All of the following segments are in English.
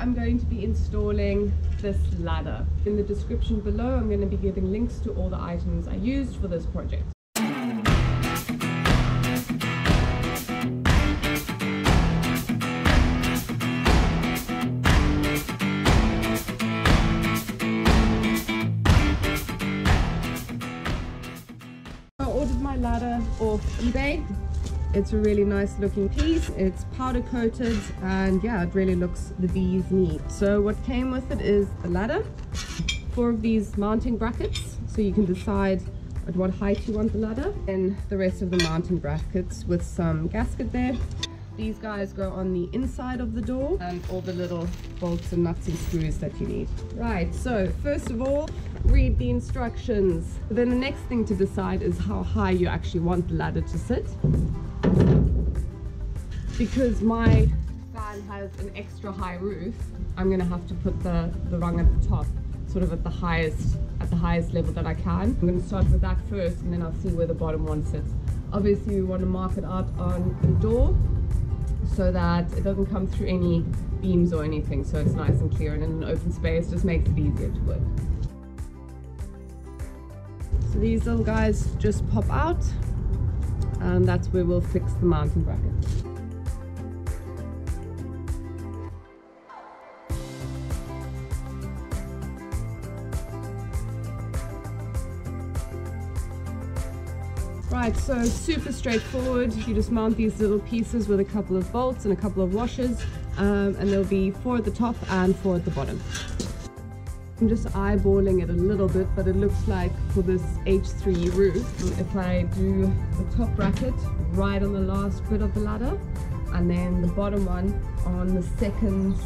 I'm going to be installing this ladder. In the description below, I'm going to be giving links to all the items I used for this project. I ordered my ladder off eBay. It's a really nice looking piece. It's powder coated and yeah, it really looks the bee's knees. So what came with it is a ladder, 4 of these mounting brackets, so you can decide at what height you want the ladder, and the rest of the mounting brackets with some gasket there. These guys go on the inside of the door, and all the little bolts and nuts and screws that you need. Right, so first of all, read the instructions. Then the next thing to decide is how high you actually want the ladder to sit. Because my fan has an extra high roof, I'm going to have to put the rung at the top, sort of at the highest level that I can. I'm going to start with that first, and then I'll see where the bottom one sits. Obviously we want to mark it out on the door so that it doesn't come through any beams or anything, so it's nice and clear, and in an open space just makes it easier to work. So these little guys just pop out, and that's where we'll fix the mounting bracket. Right, so super straightforward. You just mount these little pieces with a couple of bolts and a couple of washers, and there'll be 4 at the top and 4 at the bottom. I'm just eyeballing it a little bit, but it looks like for this H3 roof, if I do the top bracket right on the last bit of the ladder, and then the bottom one on the second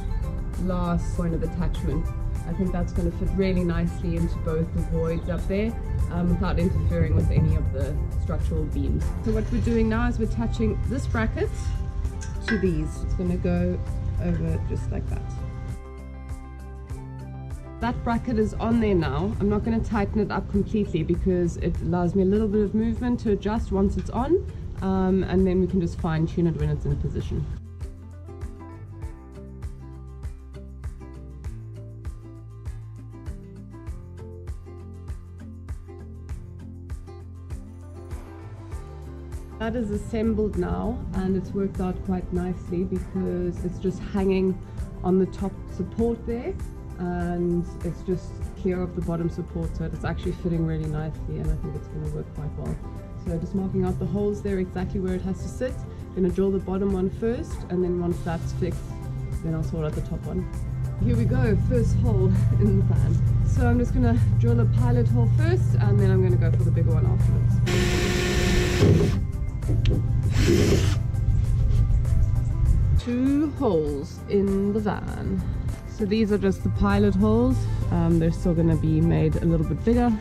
last point of attachment, I think that's going to fit really nicely into both the voids up there, without interfering with any of the structural beams. So what we're doing now is we're attaching this bracket to these. It's going to go over just like that. That bracket is on there now. I'm not going to tighten it up completely because it allows me a little bit of movement to adjust once it's on, and then we can just fine tune it when it's in position. That is assembled now, and it's worked out quite nicely because it's just hanging on the top support there, and it's just clear of the bottom support, so it's actually fitting really nicely, and I think it's going to work quite well. So just marking out the holes there exactly where it has to sit. I'm going to drill the bottom one first, and then once that's fixed, then I'll sort out the top one. Here we go, first hole in the fan. So I'm just going to drill a pilot hole first, and then I'm going to go for the bigger one afterwards. 2 holes in the van. So these are just the pilot holes. They're still going to be made a little bit bigger.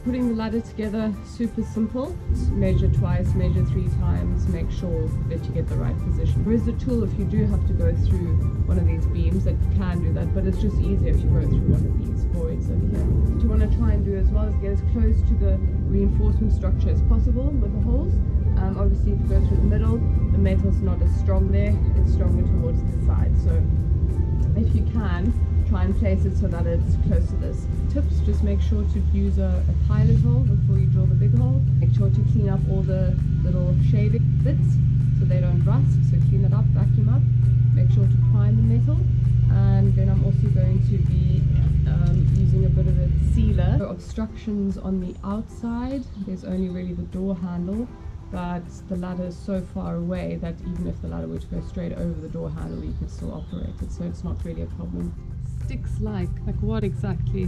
Putting the ladder together, super simple. Measure twice, measure 3 times, make sure that you get the right position. There is a tool if you do have to go through one of these beams that you can do that, but it's just easier if you go through one of these voids over here. What you want to try and do as well is get as close to the reinforcement structure as possible with the holes. Obviously if you go through the middle, the metal's not as strong there, it's stronger towards the side. So if you can, try and place it so that it's close to this. Tips, just make sure to use a pilot hole before you drill the big hole. Make sure to clean up all the little shaving bits so they don't rust. So clean it up, vacuum up. Make sure to prime the metal. And then I'm also going to be using a bit of a sealer. So obstructions on the outside, there's only really the door handle, but the ladder is so far away that even if the ladder were to go straight over the door handle, you could still operate it, so it's not really a problem. Sticks like what exactly?